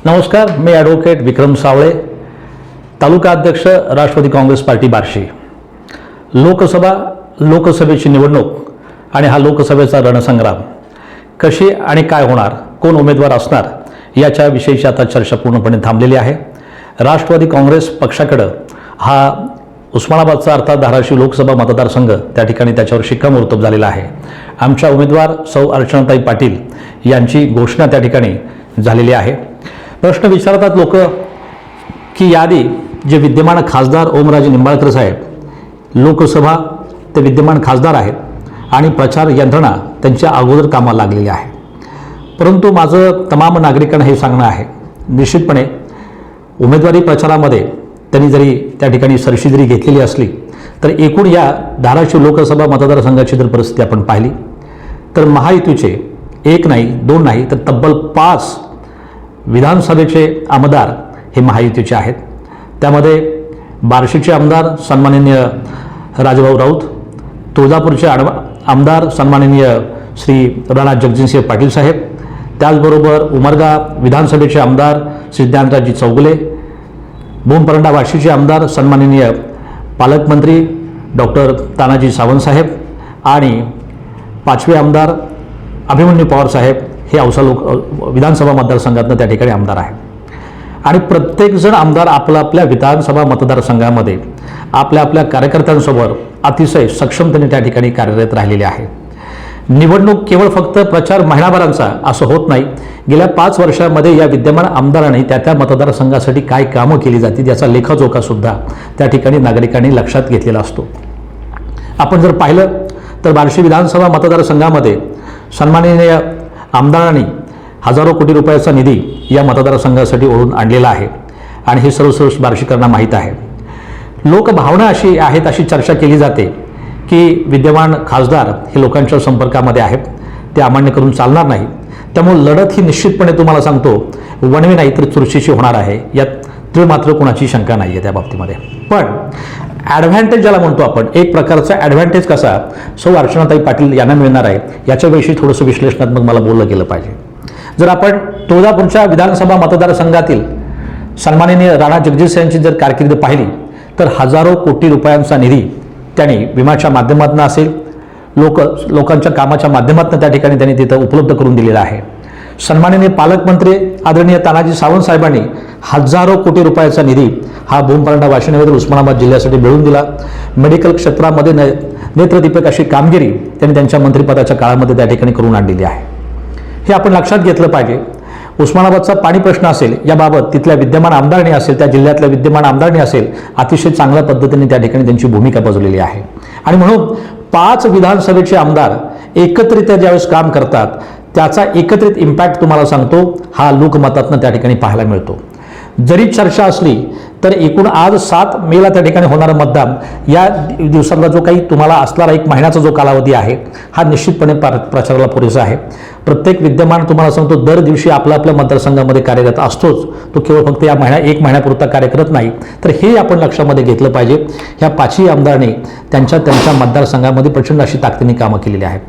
नमस्कार, मी ॲडव्होकेट विक्रम सावळे, तालुका अध्यक्ष राष्ट्रवादी काँग्रेस पार्टी बार्शी। लोकसभेची निवडणूक आणि हा लोकसभेचा रणसंग्राम कशी आणि काय होणार, कोण उमेदवार असणार याच्या विषयीची आता चर्चा पूर्णपणे थांबलेली आहे। राष्ट्रवादी काँग्रेस पक्षाकडे हा उस्मानाबादचा अर्थात धाराशिव लोकसभा मतदारसंघ त्या ठिकाणी त्याच्यावर शिक्कामोर्तब झालेला आहे। आमच्या उमेदवार सौ अर्चनाताई पाटील यांची घोषणा त्या ठिकाणी झालेली आहे। प्रश्न विचारतात लोक की यादी जे विद्यमान खासदार ओमराजे निंबाळकर साहेब लोकसभा ते विद्यमान खासदार आहेत आणि प्रचार यंत्रणा त्यांच्या अगोदर कामाला लागलेली आहे। परंतु माझं तमाम नागरिकांना हे सांगणं आहे, निश्चितपणे उमेदवारी प्रचारामध्ये त्यांनी जरी त्या ठिकाणी सरशी जरी घेतलेली असली तर एकूण या धाराशिव लोकसभा मतदारसंघाची जर परिस्थिती आपण पाहिली तर महायुतीचे एक नाही दोन नाही तर तब्बल 5 विधानसभेचे आमदार हे महायुतीचे आहेत। त्यामध्ये बार्शीचे आमदार सन्माननीय राजभाऊ राऊत, तुळजापूरचे आमदार सन्माननीय श्री राणा जगजितसिंह पाटील साहेब, त्याचबरोबर उमरगा विधानसभेचे आमदार श्री ज्ञानराजी चौगुले, बोमपरंडा वाशीचे आमदार सन्माननीय पालकमंत्री डॉक्टर तानाजी सावंत साहेब आणि 5वे आमदार अभिमन्यू पवार साहेब हे औसा विधानसभा मतदारसंघातून त्या ठिकाणी आमदार आहे। आणि प्रत्येकजण आमदार आपल्या विधानसभा मतदारसंघामध्ये आपल्या कार्यकर्त्यांसोबत अतिशय सक्षमतेने त्या ठिकाणी कार्यरत राहिलेले आहे। निवडणूक केवळ फक्त प्रचार महिनाभरांचा असं होत नाही। गेल्या 5 वर्षांमध्ये या विद्यमान आमदारांनी त्या मतदारसंघासाठी काय कामं केली जातील याचा लेखाजोखा सुद्धा त्या ठिकाणी नागरिकांनी लक्षात घेतलेला असतो। आपण जर पाहिलं तर बार्शी विधानसभा मतदारसंघामध्ये सन्माननीय आमदारांनी हजारो कोटी रुपयाचा निधी या मतदारसंघासाठी ओढून आणलेला आहे आणि हे सर्व बार्शीकरांना माहीत आहे। लोकभावना अशी आहेत, अशी चर्चा केली जाते की विद्यमान खासदार हे लोकांच्या संपर्कामध्ये आहेत, ते अमान्य करून चालणार नाही। त्यामुळे लढत ही निश्चितपणे तुम्हाला सांगतो वणवे नाही तर चुरशीची होणार आहे, यात मात्र कोणाची शंका नाही आहे त्या बाबतीमध्ये। पण ॲडव्हान्टेज ज्याला म्हणतो आपण, एक प्रकारचा ॲडव्हान्टेज कसा सौ अर्चनाताई पाटील यांना मिळणार आहे याच्याविषयी थोडंसं विश्लेषणात्मक मला बोललं गेलं पाहिजे। जर आपण तुळजापूरच्या विधानसभा मतदारसंघातील सन्माननीय राणा जगजितसिंह यांची जर कारकीर्द पाहिली तर हजारो कोटी रुपयांचा निधी त्यांनी विम्याच्या माध्यमातून असेल, लोकांच्या कामाच्या माध्यमातून त्या ठिकाणी त्यांनी तिथं उपलब्ध करून दिलेला आहे। सन्माननीय पालकमंत्री आदरणीय तानाजी सावंत साहेबांनी हजारो कोटी रुपयाचा निधी हा बोमपरंडा वाशी नव्हे तर उस्मानाबाद जिल्ह्यासाठी मिळवून दिला। मेडिकल क्षेत्रामध्ये नेत्रदीपक अशी कामगिरी त्यांनी त्यांच्या मंत्रिपदाच्या काळामध्ये त्या ठिकाणी करून आणलेली आहे। हे आपण लक्षात घेतलं पाहिजे। उस्मानाबादचा पाणी प्रश्न असेल याबाबत तिथल्या विद्यमान आमदारांनी असेल, त्या जिल्ह्यातल्या विद्यमान आमदारांनी असेल, अतिशय चांगल्या पद्धतीने त्या ठिकाणी त्यांची भूमिका बजावलेली आहे। आणि म्हणून 5 विधानसभेचे आमदार एकत्रित ज्यावेळेस काम करतात त्याचा एकत्रित इम्पॅक्ट तुम्हाला सांगतो हा लोकमतातनं त्या ठिकाणी पाहायला मिळतो। जरी चर्चा असली तर एकूण आज 7 मेला त्या ठिकाणी होणारं मतदान या दिवसातला जो काही तुम्हाला असणारा 1 महिन्याचा जो कालावधी आहे हा निश्चितपणे प्रचाराला पुरेसा आहे। प्रत्येक विद्यमान तुम्हाला सांगतो दर दिवशी आपल्या मतदारसंघामध्ये कार्यरत असतोच, तो केवळ फक्त या 1 महिन्यापुरता कार्य करत नाही। तर हे आपण लक्षामध्ये घेतलं पाहिजे। ह्या 5ही आमदारांनी त्यांच्या मतदारसंघामध्ये प्रचंड अशी ताकदीने कामं केलेली आहेत।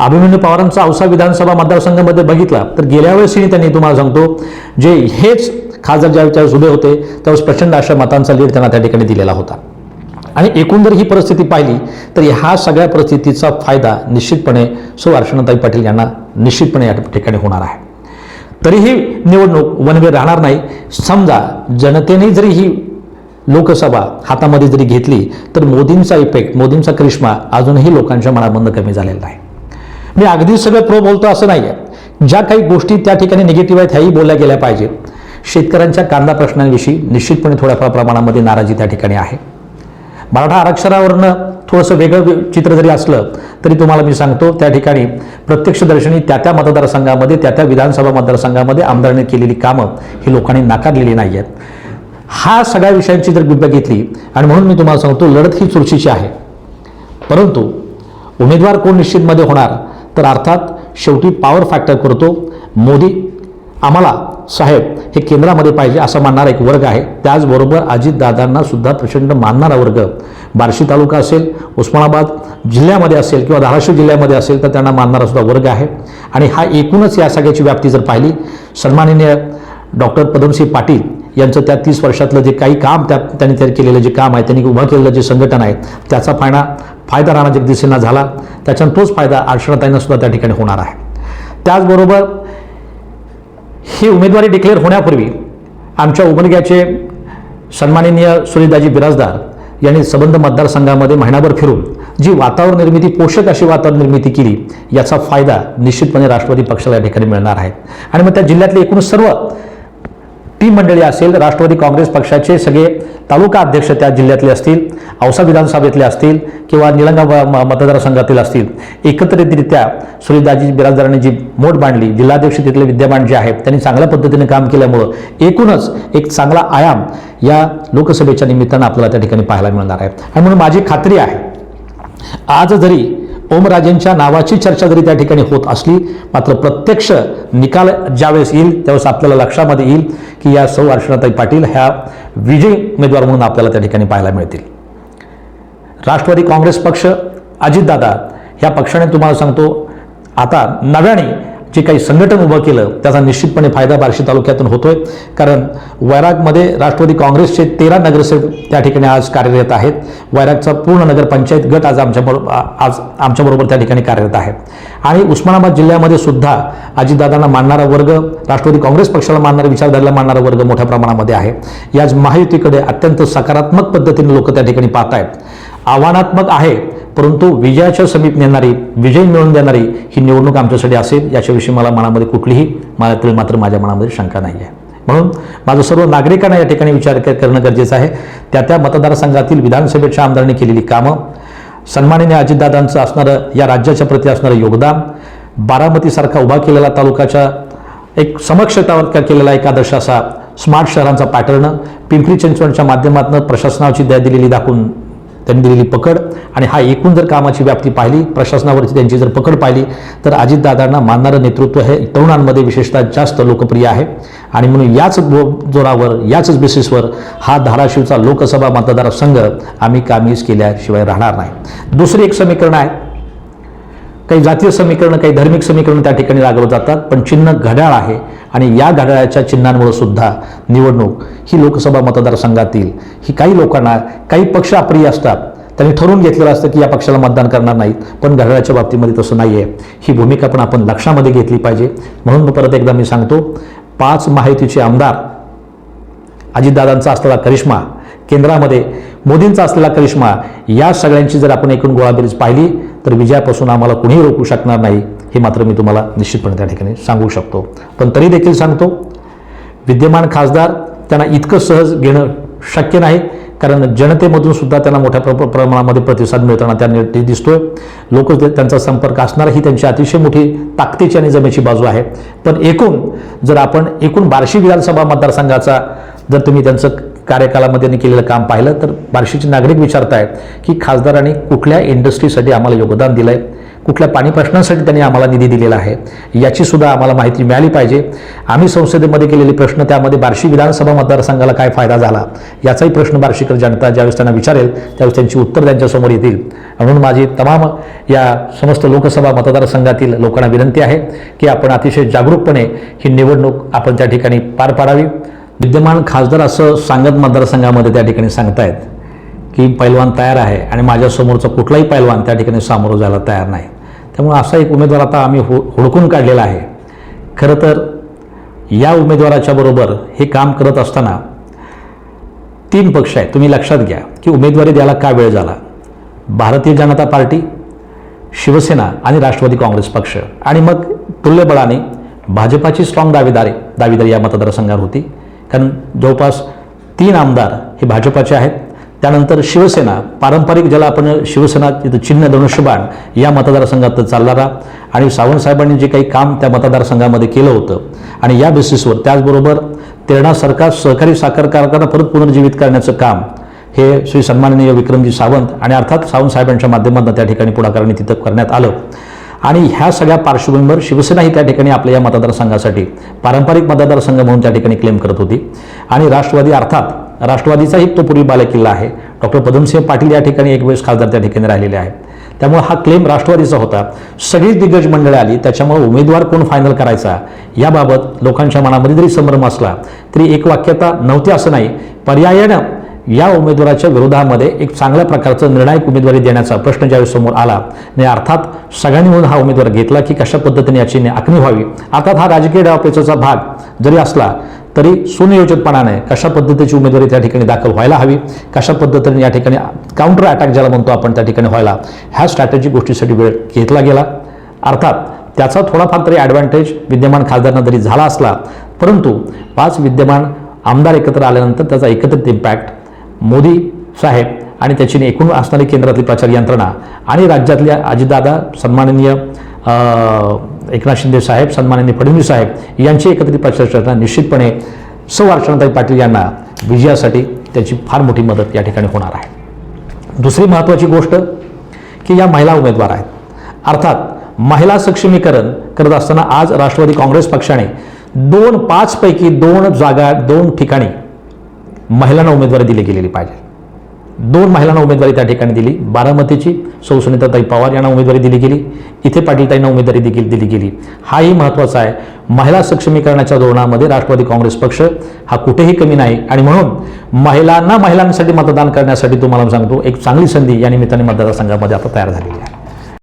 अभिमन्यू पवारांचा औसा विधानसभा मतदारसंघामध्ये बघितला तर गेल्या वेळेसही त्यांनी तुम्हाला सांगतो जे हेच खासदार ज्यावेळेस उभे होते त्यावेळेस प्रचंड अशा मतांचा लीड त्यांना त्या ठिकाणी दिलेला होता। आणि एकूण जर ही परिस्थिती पाहिली तर ह्या सगळ्या परिस्थितीचा फायदा निश्चितपणे सौ अर्चनाताई पाटील यांना निश्चितपणे या ठिकाणी होणार आहे। तरीही निवडणूक वनवे राहणार नाही। समजा जनतेने जरी ही लोकसभा हातामध्ये जरी घेतली तर मोदींचा इफेक्ट, मोदींचा करिश्मा अजूनही लोकांच्या मनामधून कमी झालेला नाही। मी अगदी सगळं प्रो बोलतो असं नाही आहे, ज्या काही गोष्टी त्या ठिकाणी निगेटिव्ह आहेत ह्याही बोलल्या गेल्या पाहिजे। शेतकऱ्यांच्या कांदा प्रश्नांविषयी निश्चितपणे थोड्याफार प्रमाणामध्ये नाराजी त्या ठिकाणी आहे। मराठा आरक्षणावरनं थोडंसं वेगळं चित्र जरी असलं तरी तुम्हाला मी सांगतो त्या ठिकाणी प्रत्यक्षदर्शनी त्या मतदारसंघामध्ये त्या विधानसभा मतदारसंघामध्ये आमदारांनी केलेली कामं ही लोकांनी नाकारलेली नाही आहेत। हा सगळ्या विषयांची जर बघितली आणि म्हणून मी तुम्हाला सांगतो लढत ही चुरशीची आहे। परंतु उमेदवार कोण निश्चितमध्ये होणार तर अर्थात शेवटी पॉवर फॅक्टर करतो। मोदी आम्हाला साहेब हे केंद्रामध्ये पाहिजे असं मानणारा एक वर्ग आहे। त्याचबरोबर अजितदादांना सुद्धा प्रचंड मानणारा वर्ग बार्शी तालुका असेल, उस्मानाबाद जिल्ह्यामध्ये असेल किंवा धाराशिव जिल्ह्यामध्ये असेल तर त्यांना मानणारा सुद्धा वर्ग आहे। आणि हा एकूणच या सगळ्याची व्याप्ती जर पाहिली सन्माननीय डॉक्टर पदमसिंह पाटील यांचं त्या 30 वर्षातलं जे काही काम त्यांनी केलेलं जे काम आहे, त्यांनी उभं केलेलं जे संघटन आहे, त्याचा फायदा राणा जगजितसिंहना झाला. त्याच्यानं तोच फायदा अर्चनाताईंना सुद्धा त्या ठिकाणी होणार आहे. त्याचबरोबर ही उमेदवारी डिक्लेअर होण्यापूर्वी आमच्या उमरग्याचे सन्माननीय सुनीलदाजी बिराजदार यांनी संबंध मतदारसंघामध्ये महिनाभर फिरून जी वातावरण निर्मिती, पोषक अशी वातावरण निर्मिती केली, याचा फायदा निश्चितपणे राष्ट्रवादी पक्षाला या ठिकाणी मिळणार आहे. आणि मग त्या जिल्ह्यातले एकूण सर्व टीम मंडळी असेल, राष्ट्रवादी काँग्रेस पक्षाचे सगळे तालुका अध्यक्ष त्या जिल्ह्यातले असतील, औसा विधानसभेतले असतील किंवा निलंगा मतदारसंघातील असतील, एकत्रितरित्या सुनीलदाजी बिराजदारांनी जी मोठ बांधली, जिल्हाध्यक्ष तिथले विद्यमान जे आहेत त्यांनी चांगल्या पद्धतीने काम केल्यामुळं एकूणच एक चांगला आयाम या लोकसभेच्या निमित्तानं आपल्याला त्या ठिकाणी पाहायला मिळणार आहे. आणि म्हणून माझी खात्री आहे, आज जरी ओमराजेंच्या नावाची चर्चा जरी त्या ठिकाणी होत असली, मात्र प्रत्यक्ष निकाल ज्यावेळेस येईल त्यावेळेस आपल्याला लक्षामध्ये येईल की या सौ अर्चनाताई पाटील ह्या विजयी उमेदवार म्हणून आपल्याला त्या ठिकाणी पाहायला मिळतील. राष्ट्रवादी काँग्रेस पक्ष, अजितदादा ह्या पक्षाने तुम्हाला सांगतो आता नव्याने जे काही संघटन उभं केलं त्याचा निश्चितपणे फायदा बार्शी तालुक्यातून होतोय. कारण वैरागमध्ये राष्ट्रवादी काँग्रेसचे 13 नगरसेवक त्या ठिकाणी आज कार्यरत आहेत. वैरागचा पूर्ण नगरपंचायत गट आज आमच्याबरोबर त्या ठिकाणी कार्यरत आहे. आणि उस्मानाबाद जिल्ह्यामध्ये सुद्धा अजितदादांना मानणारा वर्ग, राष्ट्रवादी काँग्रेस पक्षाला मानणारा, विचारधारेला मानणारा वर्ग मोठ्या प्रमाणामध्ये आहे. याच महायुतीकडे अत्यंत सकारात्मक पद्धतीने लोक त्या ठिकाणी पाहत आहेत. आव्हानात्मक आहे, परंतु विजयाच्या समीप नेणारी, विजय मिळवून देणारी ही निवडणूक आमच्यासाठी असेल याच्याविषयी मला मनामध्ये कुठलीही मात्र माझ्या मनामध्ये शंका नाही आहे. म्हणून माझं सर्व नागरिकांना या ठिकाणी विचार करणं गरजेचं आहे. त्या मतदारसंघातील विधानसभेच्या आमदारांनी केलेली कामं, सन्माननीय अजितदादांचं असणारं या राज्याच्या प्रती असणारं योगदान, बारामतीसारखा उभा केलेला तालुक्याच्या एक समक्षतावर केलेला एक आदर्श असा स्मार्ट शहरांचा पॅटर्न, पिंपरी चिंचवडच्या माध्यमातून प्रशासनाची दिलेली दाखवून त्यांनी दिलेली पकड आणि हा एकूण जर कामाची व्याप्ती पाहिली, प्रशासनावरची त्यांची जर पकड पाहिली, तर अजितदादांना मानणारं नेतृत्व हे तरुणांमध्ये विशेषतः जास्त लोकप्रिय आहे. आणि म्हणून याच जोरावर, याच बेसिसवर हा धाराशिवचा लोकसभा मतदारसंघ आम्ही कामीज केल्याशिवाय राहणार नाही. दुसरी एक समीकरण आहे, काही जातीय समीकरण, काही धार्मिक समीकरण त्या ठिकाणी लागवत जातात, पण चिन्ह घड्याळ आहे. आणि या घड्याळाच्या चिन्हांमुळे सुद्धा निवडणूक ही लोकसभा मतदारसंघातील ही काही लोकांना, काही पक्ष अप्रिय असतात, त्यांनी ठरवून घेतलेलं असतं की या पक्षाला मतदान करणार नाहीत, पण घड्याळाच्या बाबतीमध्ये तसं नाही आहे. ही भूमिका पण आपण लक्षामध्ये घेतली पाहिजे. म्हणून परत एकदा मी सांगतो, 5 महायुतीचे आमदार, अजितदादांचा असलेला करिश्मा, केंद्रामध्ये मोदींचा असलेला करिश्मा, या सगळ्यांची जर आपण एकूण गोळाबेरीज पाहिली तर विजयापासून आम्हाला कुणीही रोखू शकणार नाही, हे मात्र मी तुम्हाला निश्चितपणे त्या ठिकाणी सांगू शकतो. पण तरी देखील सांगतो, विद्यमान खासदार त्यांना इतकं सहज घेणं शक्य नाही, कारण जनतेमधून सुद्धा त्यांना मोठ्या प्रमाणामध्ये प्रतिसाद मिळताना त्या दिसतोय. लोक त्यांचा संपर्क असणार ही त्यांची अतिशय मोठी ताकदीची आणि जमेची बाजू आहे. पण जर आपण एकूण बार्शी विधानसभा मतदारसंघाचा जर तुम्ही त्यांचं कार्यकालामध्ये केलेलं काम पाहिलं तर बार्शीचे नागरिक विचारतायत की खासदारांनी कुठल्या इंडस्ट्रीसाठी आम्हाला योगदान दिलं आहे, कुठल्या पाणी प्रश्नांसाठी त्यांनी आम्हाला निधी दिलेला आहे, याची सुद्धा आम्हाला माहिती मिळाली पाहिजे. आम्ही संसदेमध्ये केलेले प्रश्न, त्यामध्ये बार्शी विधानसभा मतदारसंघाला काय फायदा झाला याचाही प्रश्न बार्शीकर जनता ज्यावेळेस त्यांना विचारेल त्यावेळेस त्यांची उत्तर त्यांच्यासमोर येतील. म्हणून माझी तमाम या समस्त लोकसभा मतदारसंघातील लोकांना विनंती आहे की आपण अतिशय जागरूकपणे ही निवडणूक आपण त्या ठिकाणी पार पाडावी. विद्यमान खासदार असं सांगत मतदारसंघामध्ये त्या ठिकाणी सांगतायत की पैलवान तयार आहे आणि माझ्यासमोरचा कुठलाही पैलवान त्या ठिकाणी सामोरं जायला तयार नाही. त्यामुळे असा एक उमेदवार आता आम्ही हुडकून काढलेला आहे. खरं तर या उमेदवाराच्या बरोबर हे काम करत असताना 3 पक्ष आहेत. तुम्ही लक्षात घ्या की उमेदवारी द्यायला का वेळ झाला. भारतीय जनता पार्टी, शिवसेना आणि राष्ट्रवादी काँग्रेस पक्ष, आणि मग तुल्यबळाने भाजपाची स्ट्रॉंग दावेदारी या मतदारसंघात होती. कारण जवळपास 3 आमदार हे भाजपाचे आहेत. त्यानंतर शिवसेना, पारंपरिक ज्याला आपण शिवसेना चिन्ह धनुष्यबाण या मतदारसंघात चालणारा, आणि सावंत साहेबांनी जे काही काम त्या मतदारसंघामध्ये केलं होतं आणि या बेसिसवर त्याचबरोबर तेरणा सरकार सहकारी साखर कारखाना परत पुनर्जीवित करण्याचं काम हे श्री सन्माननीय विक्रमजी सावंत आणि अर्थात सावंत साहेबांच्या माध्यमातून त्या ठिकाणी पुढाकाराने तिथं करण्यात आलं. आणि ह्या सगळ्या पार्श्वभूमीवर शिवसेना ही त्या ठिकाणी आपल्या या मतदारसंघासाठी पारंपरिक मतदारसंघ म्हणून त्या ठिकाणी क्लेम करत होती. आणि राष्ट्रवादी, अर्थात राष्ट्रवादीचाही तो पूर्वी बालेकिल्ला आहे. डॉक्टर पदमसिंह पाटील या ठिकाणी एक वेळेस खासदार त्या ठिकाणी राहिलेले आहेत. त्यामुळे हा क्लेम राष्ट्रवादीचा होता. सगळी दिग्गज मंडळी आली, त्याच्यामुळे उमेदवार कोण फायनल करायचा याबाबत लोकांच्या मनामध्ये जरी संभ्रम असला तरी एक वाक्यता नव्हती असं नाही. पर्यायानं या उमेदवाराच्या विरोधामध्ये एक चांगल्या प्रकारचं निर्णायक उमेदवारी देण्याचा प्रश्न ज्यावेळी समोर आला आणि अर्थात सगळ्यांनी म्हणून हा उमेदवार घेतला की कशा पद्धतीने याची आखणी व्हावी. अर्थात हा राजकीय डावपेचाचा भाग जरी असला तरी सुनियोजितपणाने कशा पद्धतीची उमेदवारी त्या ठिकाणी दाखल व्हायला हवी, कशा पद्धतीने या ठिकाणी काउंटर अटॅक ज्याला म्हणतो आपण त्या ठिकाणी व्हायला, ह्या स्ट्रॅटेजिक गोष्टीसाठी वेळ घेतला गेला. अर्थात त्याचा थोडाफार तरी ॲडव्हान्टेज विद्यमान खासदारांना जरी झाला असला, परंतु 5 विद्यमान आमदार एकत्र आल्यानंतर त्याचा एकत्रित इम्पॅक्ट मोदी साहेब आणि त्याची एकूण असणारी केंद्रातली प्रचार यंत्रणा आणि राज्यातल्या अजितदादा, सन्माननीय एकनाथ शिंदे साहेब, सन्माननीय फडणवीस साहेब यांची एकत्रित प्रचार यंत्रणा निश्चितपणे सौ अर्चनाताई पाटील यांना विजयासाठी त्याची फार मोठी मदत या ठिकाणी होणार आहे. दुसरी महत्त्वाची गोष्ट की या महिला उमेदवार आहेत. अर्थात महिला सक्षमीकरण करत असताना आज राष्ट्रवादी काँग्रेस पक्षाने 5 पैकी 2 जागा 2 ठिकाणी महिलांना उमेदवारी दिली गेलेली पाहिजे. 2 महिलांना उमेदवारी त्या ठिकाणी दिली. बारामतीची सौ सुनीताताई पवार यांना उमेदवारी दिली गेली, इथे पाटीलताईंना उमेदवारी देखील दिली गेली. हाही महत्त्वाचा आहे. महिला सक्षमीकरणाच्या धोरणामध्ये राष्ट्रवादी काँग्रेस पक्ष हा कुठेही कमी नाही आणि म्हणून महिलांसाठी मतदान करण्यासाठी तुम्हाला सांगतो एक चांगली संधी या निमित्ताने मतदारसंघामध्ये आता तयार झालेली आहे.